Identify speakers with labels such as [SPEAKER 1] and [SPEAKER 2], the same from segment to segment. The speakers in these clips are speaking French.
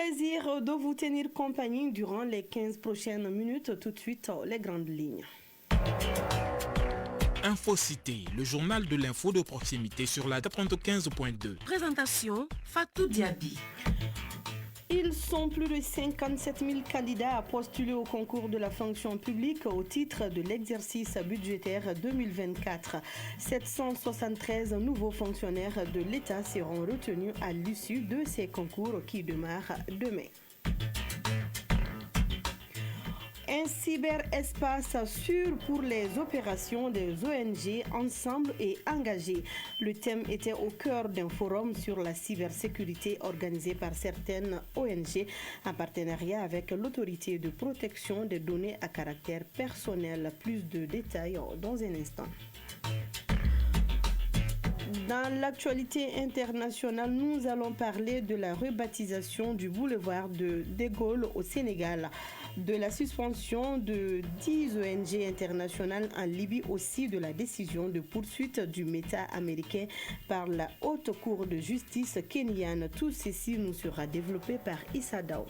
[SPEAKER 1] plaisir de vous tenir compagnie durant les 15 prochaines minutes. Tout de suite, les grandes lignes.
[SPEAKER 2] Infocité, le journal de l'info de proximité sur la 95.2.
[SPEAKER 3] Présentation, Fatou Diaby.
[SPEAKER 1] Ils sont plus de 57 000 candidats à postuler au concours de la fonction publique au titre de l'exercice budgétaire 2024. 773 nouveaux fonctionnaires de l'État seront retenus à l'issue de ces concours qui démarrent demain. Un cyberespace sûr pour les opérations des ONG ensemble et engagés. Le thème était au cœur d'un forum sur la cybersécurité organisé par certaines ONG en partenariat avec l'autorité de protection des données à caractère personnel. Plus de détails dans un instant. Dans l'actualité internationale, nous allons parler de la rebaptisation du boulevard de Gaulle au Sénégal, de la suspension de 10 ONG internationales en Libye, aussi de la décision de poursuite du Méta américain par la Haute Cour de justice kenyane. Tout ceci nous sera développé par Issa Dao.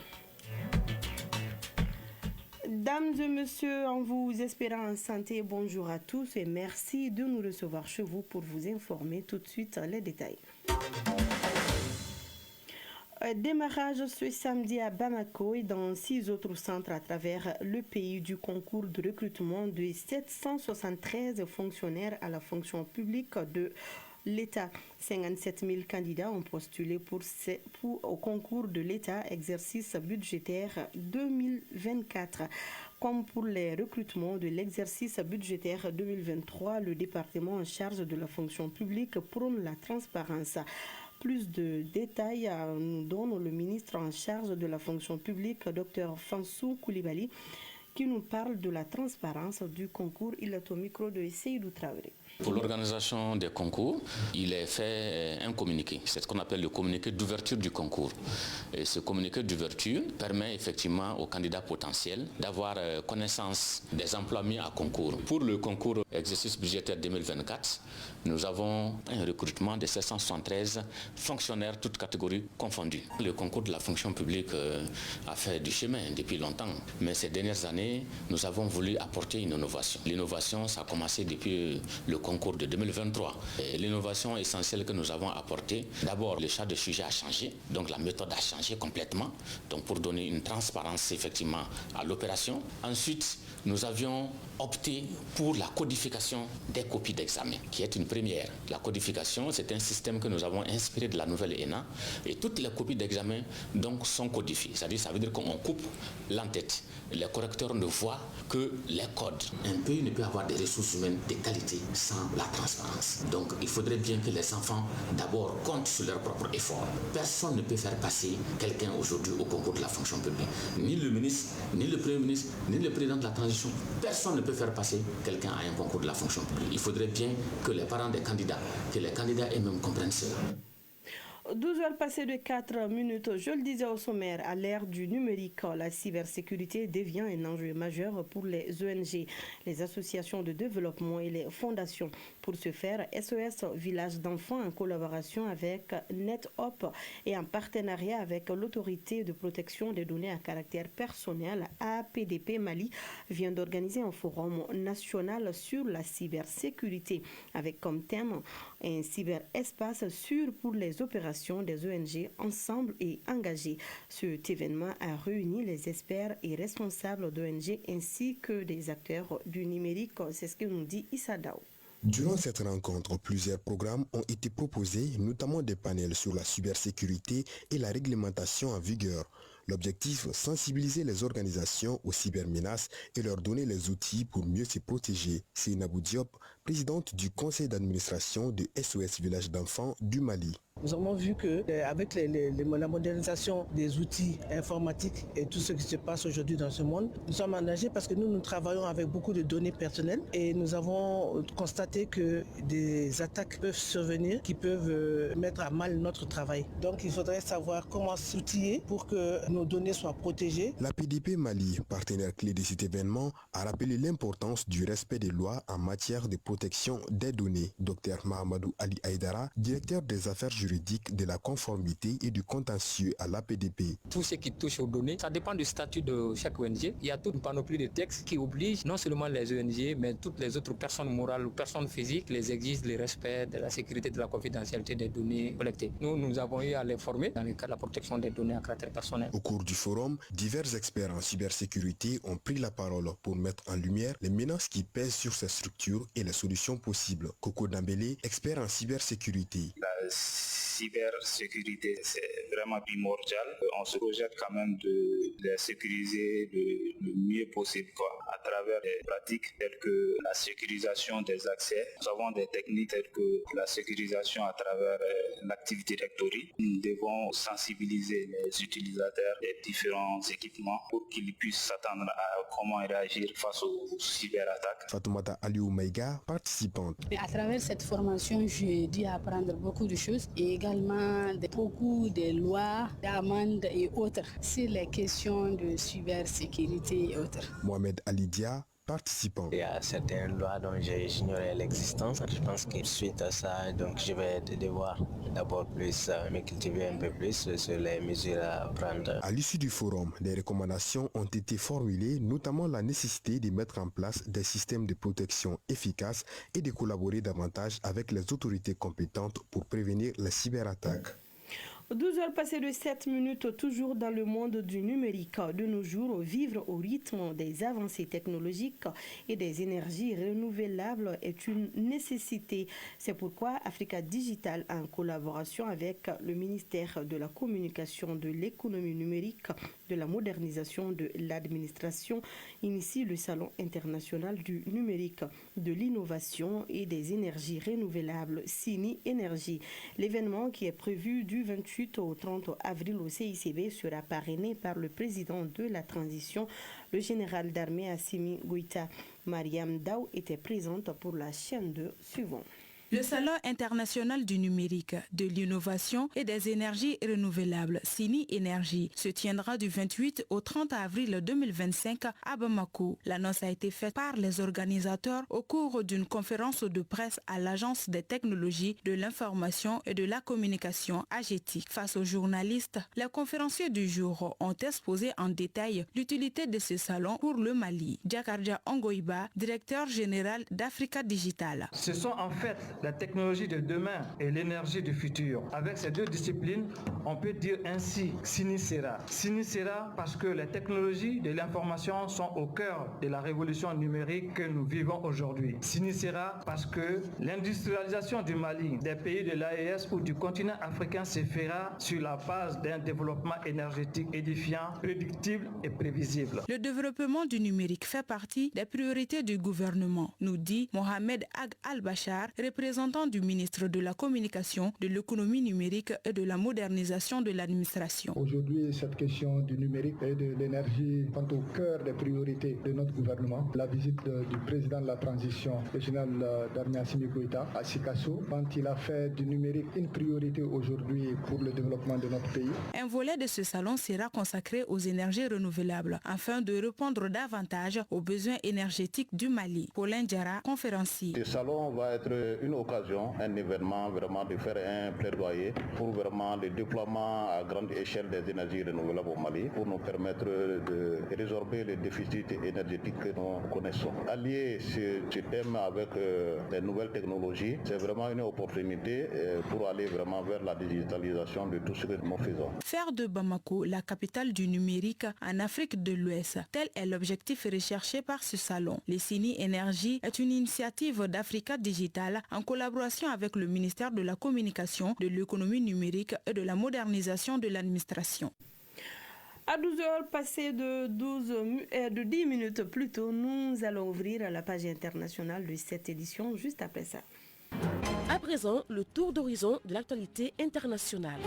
[SPEAKER 1] Dames et messieurs, en vous espérant en santé, bonjour à tous et merci de nous recevoir chez vous pour vous informer tout de suite les détails. Démarrage ce samedi à Bamako et dans 6 autres centres à travers le pays du concours de recrutement de 773 fonctionnaires à la fonction publique de l'État. 57 000 candidats ont postulé au concours de l'État exercice budgétaire 2024. Comme pour les recrutements de l'exercice budgétaire 2023, le département en charge de la fonction publique prône la transparence. Plus de détails nous donne le ministre en charge de la fonction publique, Dr Fansou Koulibaly, qui nous parle de la transparence du concours. Il est au micro de Seydou Traoré.
[SPEAKER 4] Pour l'organisation des concours, il est fait un communiqué. C'est ce qu'on appelle le communiqué d'ouverture du concours. Et ce communiqué d'ouverture permet effectivement aux candidats potentiels d'avoir connaissance des emplois mis à concours. Pour le concours exercice budgétaire 2024, nous avons un recrutement de 773 fonctionnaires, toutes catégories confondues. Le concours de la fonction publique a fait du chemin depuis longtemps, mais ces dernières années, nous avons voulu apporter une innovation. L'innovation, ça a commencé depuis le concours de 2023. Et l'innovation essentielle que nous avons apportée, d'abord le champ de sujet a changé, donc la méthode a changé complètement, donc pour donner une transparence effectivement à l'opération. Ensuite, nous avions opté pour la codification des copies d'examen, qui est une première. La codification, c'est un système que nous avons inspiré de la nouvelle ENA et toutes les copies d'examen donc sont codifiées. C'est-à-dire, ça veut dire qu'on coupe l'entête. Les correcteurs ne voient que les codes. Un pays ne peut avoir des ressources humaines de qualité sans la transparence. Donc, il faudrait bien que les enfants, d'abord, comptent sur leur propre effort. Personne ne peut faire passer quelqu'un aujourd'hui au concours de la fonction publique. Ni le ministre, ni le Premier ministre, ni le président de la transition. Personne ne peut faire passer quelqu'un à un concours de la fonction publique. Il faudrait bien que les parents des candidats, que les candidats eux-mêmes comprennent cela.
[SPEAKER 1] 12 heures passées de 4 minutes, je le disais au sommaire, à l'ère du numérique, la cybersécurité devient un enjeu majeur pour les ONG, les associations de développement et les fondations. Pour ce faire, SOS Village d'enfants en collaboration avec NetHop et en partenariat avec l'autorité de protection des données à caractère personnel APDP Mali vient d'organiser un forum national sur la cybersécurité avec comme thème un cyberespace sûr pour les opérations des ONG ensemble et engagés. Cet événement a réuni les experts et responsables d'ONG ainsi que des acteurs du numérique. C'est ce que nous dit Issa Dao.
[SPEAKER 5] Durant cette rencontre, plusieurs programmes ont été proposés, notamment des panels sur la cybersécurité et la réglementation en vigueur. L'objectif, sensibiliser les organisations aux cybermenaces et leur donner les outils pour mieux se protéger. C'est Nabou Diop, présidente du conseil d'administration de SOS Village d'enfants du Mali.
[SPEAKER 6] Nous avons vu qu'avec la modernisation des outils informatiques et tout ce qui se passe aujourd'hui dans ce monde, nous sommes engagés parce que nous travaillons avec beaucoup de données personnelles et nous avons constaté que des attaques peuvent survenir qui peuvent mettre à mal notre travail. Donc il faudrait savoir comment s'outiller pour que nos données soient protégées.
[SPEAKER 5] La PDP Mali, partenaire clé de cet événement, a rappelé l'importance du respect des lois en matière de protection des données. Dr Mahamadou Ali Aïdara, directeur des affaires juridiques juridique de la conformité et du contentieux à l'APDP.
[SPEAKER 7] Tout ce qui touche aux données, ça dépend du statut de chaque ONG. Il y a toute une panoplie de textes qui obligent non seulement les ONG, mais toutes les autres personnes morales ou personnes physiques, les exigent le respect de la sécurité et de la confidentialité des données collectées. Nous avons eu à les former dans le cadre de la protection des données à caractère personnel.
[SPEAKER 5] Au cours du forum, divers experts en cybersécurité ont pris la parole pour mettre en lumière les menaces qui pèsent sur ces structures et les solutions possibles. Coco Dambélé, expert en cybersécurité.
[SPEAKER 8] La cybersécurité, c'est vraiment primordial. On se projette quand même de les sécuriser le mieux possible, à travers des pratiques telles que la sécurisation des accès. Nous avons des techniques telles que la sécurisation à travers l'Active Directory. Nous devons sensibiliser les utilisateurs des différents équipements pour qu'ils puissent s'attendre à comment réagir face aux cyberattaques.
[SPEAKER 5] Fatoumata Aliou Maïga, participante.
[SPEAKER 9] À travers cette formation, j'ai dû apprendre beaucoup de choses et également beaucoup de lois, d'amendes et autres sur les questions de cybersécurité et autres.
[SPEAKER 5] Mohamed Alidia, participant.
[SPEAKER 10] Il y a certaines lois dont j'ignorais l'existence. Je pense que suite à ça, je vais devoir d'abord me cultiver un peu plus sur les mesures à prendre.
[SPEAKER 5] À l'issue du forum, des recommandations ont été formulées, notamment la nécessité de mettre en place des systèmes de protection efficaces et de collaborer davantage avec les autorités compétentes pour prévenir les cyberattaques.
[SPEAKER 1] 12 heures passées de 7 minutes, toujours dans le monde du numérique. De nos jours, vivre au rythme des avancées technologiques et des énergies renouvelables est une nécessité. C'est pourquoi Africa Digital, en collaboration avec le ministère de la Communication, de l'économie numérique, de la modernisation de l'administration, initie le Salon international du numérique, de l'innovation et des énergies renouvelables, CINI Énergie. L'événement, qui est prévu du 28 au 30 avril au CICB, sera parrainé par le président de la transition, le général d'armée Assimi Goïta. Mariam Daou était présente pour la chaîne 2 suivante.
[SPEAKER 3] Le Salon international du numérique, de l'innovation et des énergies renouvelables, CINI Énergie, se tiendra du 28 au 30 avril 2025 à Bamako. L'annonce a été faite par les organisateurs au cours d'une conférence de presse à l'Agence des technologies de l'information et de la communication AGETIC. Face aux journalistes, les conférenciers du jour ont exposé en détail l'utilité de ce salon pour le Mali. Djakardia Ongoiba, directeur général d'Africa Digital.
[SPEAKER 11] Ce sont en fait la technologie de demain et l'énergie du futur. Avec ces deux disciplines, on peut dire ainsi CINI sera. CINI sera parce que les technologies de l'information sont au cœur de la révolution numérique que nous vivons aujourd'hui. CINI sera parce que l'industrialisation du Mali, des pays de l'AES ou du continent africain se fera sur la base d'un développement énergétique édifiant, prédictible et prévisible.
[SPEAKER 3] Le développement du numérique fait partie des priorités du gouvernement, nous dit Mohamed Ag Al-Bachar, représentant du ministre de la Communication, de l'économie numérique et de la modernisation de l'administration.
[SPEAKER 12] Aujourd'hui, cette question du numérique et de l'énergie est au cœur des priorités de notre gouvernement. La visite du président de la transition, le général d'armée Assimi Goïta, à Sikasso, quand il a fait du numérique une priorité aujourd'hui pour le développement de notre pays.
[SPEAKER 3] Un volet de ce salon sera consacré aux énergies renouvelables afin de répondre davantage aux besoins énergétiques du Mali. Paulin Diarra, conférencier.
[SPEAKER 13] Ce salon va être une occasion, un événement vraiment de faire un plaidoyer pour vraiment le déploiement à grande échelle des énergies renouvelables au Mali pour nous permettre de résorber les déficits énergétiques que nous connaissons. Allier ce thème avec les nouvelles technologies, c'est vraiment une opportunité pour aller vraiment vers la digitalisation de tout ce que nous faisons.
[SPEAKER 3] Faire de Bamako la capitale du numérique en Afrique de l'Ouest, tel est l'objectif recherché par ce salon. Les CINI Énergie est une initiative d'Africa Digital en collaboration avec le ministère de la Communication, de l'économie numérique et de la modernisation de l'administration.
[SPEAKER 1] À 12 heures passées de 10 minutes plus tôt, nous allons ouvrir la page internationale de cette édition juste après ça.
[SPEAKER 14] À présent, le tour d'horizon de l'actualité internationale.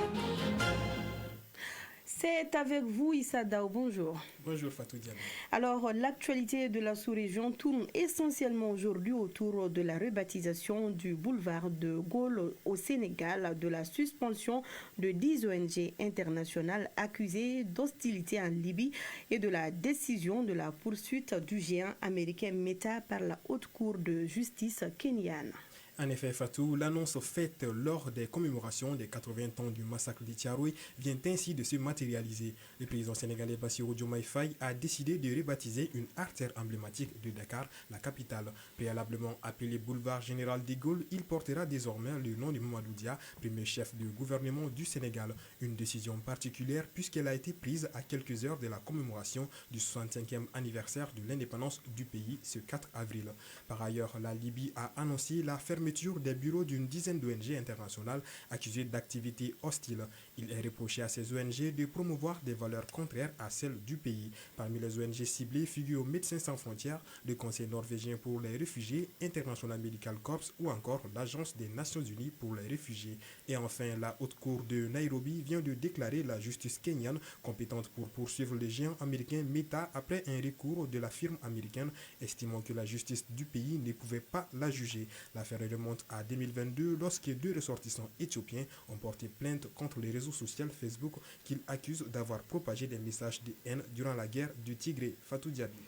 [SPEAKER 1] C'est avec vous, Issa Daou. Bonjour.
[SPEAKER 15] Bonjour, Fatou Diallo.
[SPEAKER 1] Alors, l'actualité de la sous-région tourne essentiellement aujourd'hui autour de la rebaptisation du boulevard de Gaulle au Sénégal, de la suspension de 10 ONG internationales accusées d'hostilité en Libye et de la décision de la poursuite du géant américain Meta par la Haute Cour de justice kenyane.
[SPEAKER 15] En effet, Fatou, l'annonce faite lors des commémorations des 80 ans du massacre de Tiaroy vient ainsi de se matérialiser. Le président sénégalais Bassirou Diomaye Faye a décidé de rebaptiser une artère emblématique de Dakar, la capitale. Préalablement appelé boulevard Général de Gaulle, il portera désormais le nom de Mamadou Dia, premier chef du gouvernement du Sénégal. Une décision particulière puisqu'elle a été prise à quelques heures de la commémoration du 65e anniversaire de l'indépendance du pays ce 4 avril. Par ailleurs, la Libye a annoncé la fermeture des bureaux d'une dizaine d'ONG internationales accusées d'activités hostiles. Il est reproché à ces ONG de promouvoir des valeurs contraires à celles du pays. Parmi les ONG ciblées figurent Médecins sans frontières, le Conseil norvégien pour les réfugiés, International Medical Corps ou encore l'Agence des Nations Unies pour les réfugiés. Et enfin, la Haute Cour de Nairobi vient de déclarer la justice kenyane compétente pour poursuivre le géant américain Meta après un recours de la firme américaine estimant que la justice du pays ne pouvait pas la juger. L'affaire remonte à 2022 lorsque 2 ressortissants éthiopiens ont porté plainte contre les réseaux sociaux Facebook qu'ils accusent d'avoir propagé des messages de haine durant la guerre du Tigré. Fatou Diaby.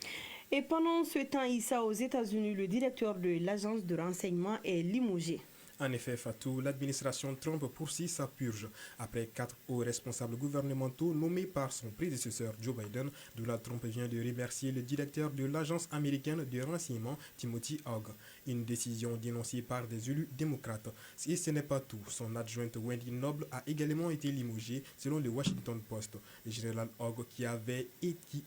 [SPEAKER 1] Et pendant ce temps, Issa, aux États-Unis, le directeur de l'agence de renseignement est limogé.
[SPEAKER 15] En effet, Fatou, l'administration Trump poursuit sa purge. Après 4 hauts responsables gouvernementaux nommés par son prédécesseur Joe Biden, Donald Trump vient de remercier le directeur de l'agence américaine de renseignement Timothy Hogg. Une décision dénoncée par des élus démocrates. Et ce n'est pas tout. Son adjointe Wendy Noble a également été limogée selon le Washington Post. Le général Hogg, qui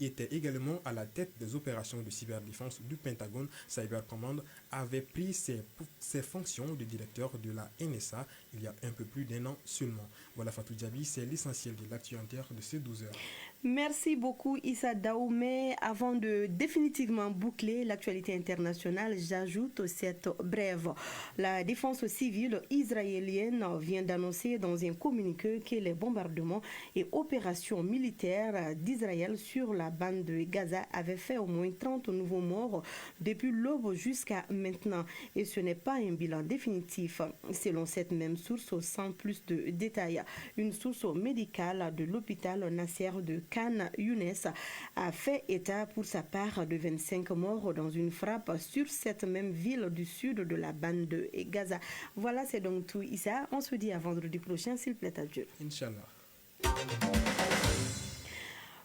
[SPEAKER 15] était également à la tête des opérations de cyberdéfense du Pentagone Cyber Command, avait pris ses fonctions de directeur de la NSA il y a un peu plus d'un an seulement. Voilà Fatou Diaby, c'est l'essentiel de l'actualité de ces 12 heures.
[SPEAKER 1] Merci beaucoup Issa Daoumé. Avant de définitivement boucler l'actualité internationale, j'ajoute cette brève. La défense civile israélienne vient d'annoncer dans un communiqué que les bombardements et opérations militaires d'Israël sur la bande de Gaza avaient fait au moins 30 nouveaux morts depuis l'aube jusqu'à maintenant. Et ce n'est pas un bilan définitif. Selon cette même source, sans plus de détails, une source médicale de l'hôpital Nasser de Khan Younes a fait état pour sa part de 25 morts dans une frappe sur cette même ville du sud de la bande de Gaza. Voilà, c'est donc tout, Issa. On se dit à vendredi prochain, s'il plaît à Dieu.
[SPEAKER 15] Inch'Allah.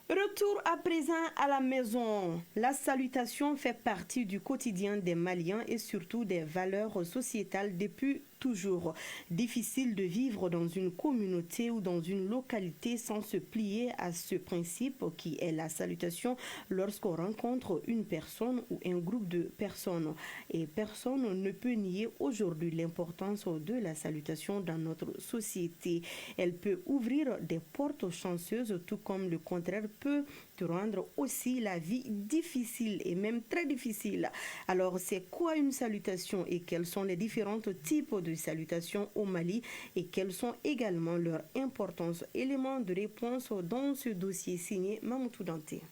[SPEAKER 1] Retour à présent à la maison. La salutation fait partie du quotidien des Maliens et surtout des valeurs sociétales depuis toujours. Difficile de vivre dans une communauté ou dans une localité sans se plier à ce principe qui est la salutation lorsqu'on rencontre une personne ou un groupe de personnes. Et personne ne peut nier aujourd'hui l'importance de la salutation dans notre société. Elle peut ouvrir des portes chanceuses, tout comme le contraire peut te rendre aussi la vie difficile et même très difficile. Alors, c'est quoi une salutation et quels sont les différents types de salutations au Mali et quelles sont également leurs importances? Éléments de réponse dans ce dossier signé Mamoutou Danté.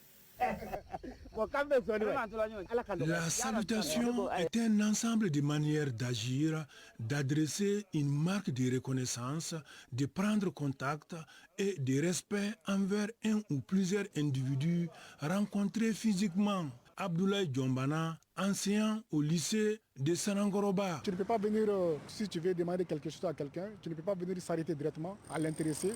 [SPEAKER 16] La salutation est un ensemble de manières d'agir, d'adresser une marque de reconnaissance, de prendre contact et de respect envers un ou plusieurs individus rencontrés physiquement. Abdoulaye Djombana, enseignant au lycée de Sanangoroba.
[SPEAKER 12] Tu ne peux pas venir, si tu veux demander quelque chose à quelqu'un, tu ne peux pas venir s'arrêter directement à l'intéressé.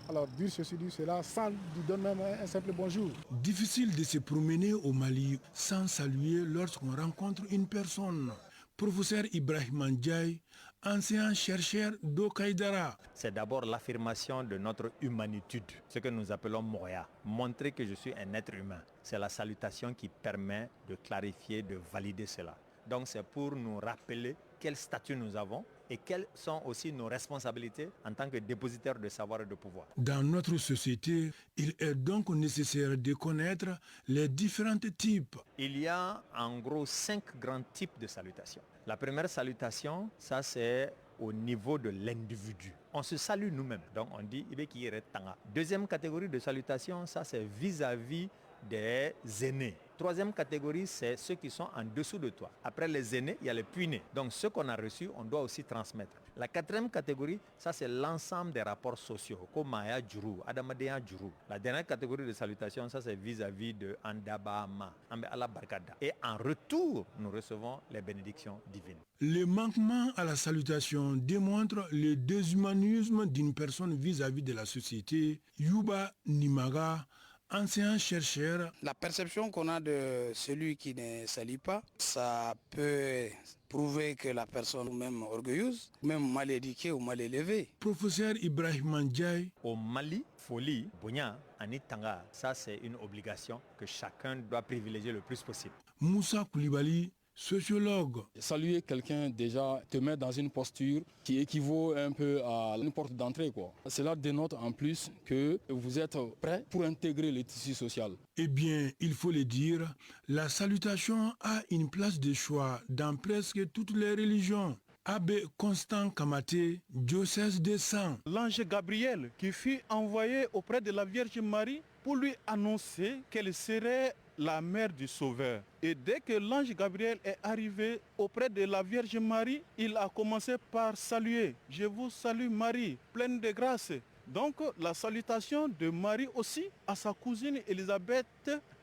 [SPEAKER 12] Alors dire ceci, dire cela, sans lui donner même un simple bonjour.
[SPEAKER 16] Difficile de se promener au Mali sans saluer lorsqu'on rencontre une personne. Professeur Ibrahim Ndiaye, enseignant-chercheur d'Okaïdara.
[SPEAKER 17] C'est d'abord l'affirmation de notre humanitude, ce que nous appelons Moya. Montrer que je suis un être humain. C'est la salutation qui permet de clarifier, de valider cela. Donc c'est pour nous rappeler quel statut nous avons et quelles sont aussi nos responsabilités en tant que dépositaires de savoir et de pouvoir.
[SPEAKER 16] Dans notre société, il est donc nécessaire de connaître les différents types.
[SPEAKER 17] Il y a en gros 5 grands types de salutations. La première salutation, ça c'est au niveau de l'individu. On se salue nous-mêmes, donc on dit Ibeki Retanga. Deuxième catégorie de salutation, ça c'est vis-à-vis des aînés. Troisième catégorie, c'est ceux qui sont en dessous de toi. Après les aînés, il y a les puînés. Donc ceux qu'on a reçus, on doit aussi transmettre. La quatrième catégorie, ça c'est l'ensemble des rapports sociaux. Comme Maya Djuru, Adamadea Djuru. La dernière catégorie de salutation, ça c'est vis-à-vis de Andabama, Ambe Allah Barkada. Et en retour, nous recevons les bénédictions divines.
[SPEAKER 16] Le manquement à la salutation démontre le déshumanisme d'une personne vis-à-vis de la société. Yuba Nimaga, enseignant-chercheur.
[SPEAKER 18] La perception qu'on a de celui qui ne salue pas, ça peut prouver que la personne est même orgueilleuse, même mal éduquée ou mal élevée.
[SPEAKER 16] Professeur Ibrahim Ndiaye.
[SPEAKER 17] Au Mali, folie, bonya, anitanga, ça c'est une obligation que chacun doit privilégier le plus possible.
[SPEAKER 16] Moussa Koulibaly, sociologue.
[SPEAKER 19] Saluer quelqu'un déjà te met dans une posture qui équivaut un peu à une porte d'entrée, quoi. Cela dénote en plus que vous êtes prêt pour intégrer le tissu social.
[SPEAKER 16] Eh bien, il faut le dire, la salutation a une place de choix dans presque toutes les religions. Abbé Constant Kamaté, diocèse de Sang.
[SPEAKER 20] L'ange Gabriel qui fut envoyé auprès de la Vierge Marie pour lui annoncer qu'elle serait la mère du Sauveur. Et dès que l'ange Gabriel est arrivé auprès de la Vierge Marie, il a commencé par saluer. Je vous salue Marie, pleine de grâce. Donc la salutation de Marie aussi à sa cousine Élisabeth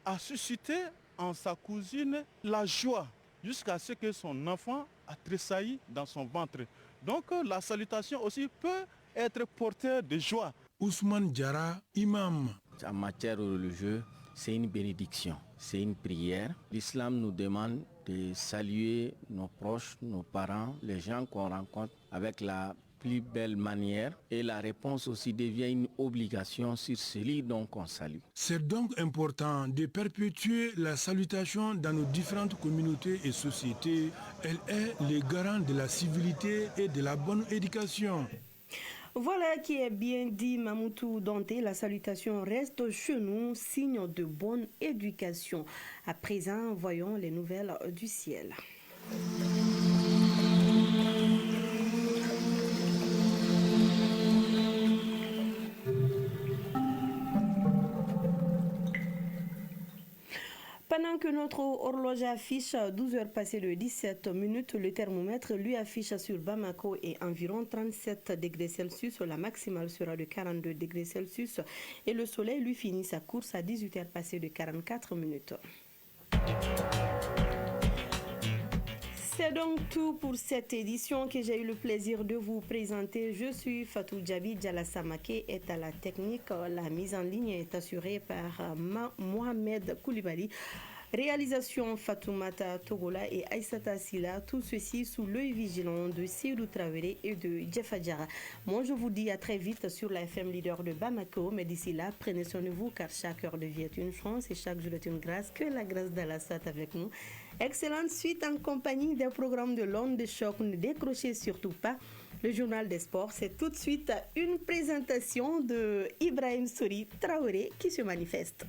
[SPEAKER 20] a suscité en sa cousine la joie jusqu'à ce que son enfant a tressailli dans son ventre. Donc la salutation aussi peut être porteur de joie.
[SPEAKER 16] Ousmane Diarra, imam.
[SPEAKER 10] En matière religieuse, c'est une bénédiction, c'est une prière. L'islam nous demande de saluer nos proches, nos parents, les gens qu'on rencontre avec la plus belle manière. Et la réponse aussi devient une obligation sur celui dont on salue.
[SPEAKER 16] C'est donc important de perpétuer la salutation dans nos différentes communautés et sociétés. Elle est le garant de la civilité et de la bonne éducation.
[SPEAKER 1] Voilà qui est bien dit, Mamoutou Danté. La salutation reste chez nous, signe de bonne éducation. À présent, voyons les nouvelles du ciel. Pendant que notre horloge affiche 12 heures passées de 17 minutes, le thermomètre lui affiche sur Bamako et environ 37 degrés Celsius. La maximale sera de 42 degrés Celsius et le soleil lui finit sa course à 18 heures passées de 44 minutes. C'est donc tout pour cette édition que j'ai eu le plaisir de vous présenter. Je suis Fatou Djabi. Djalasamake est à la technique. La mise en ligne est assurée par Mohamed Koulibaly. Réalisation Fatoumata Togola et Aïssata Silla. Tout ceci sous l'œil vigilant de Seydou Traoré et de Jeff Adjara. Moi, je vous dis à très vite sur la FM Leader de Bamako. Mais d'ici là, prenez soin de vous car chaque heure de vie est une chance et chaque jour est une grâce. Que la grâce d'Allah soit avec nous. Excellente suite en compagnie des programmes de l'onde de choc. Ne décrochez surtout pas. Le journal des sports, c'est tout de suite une présentation de Ibrahim Souri Traoré qui se manifeste.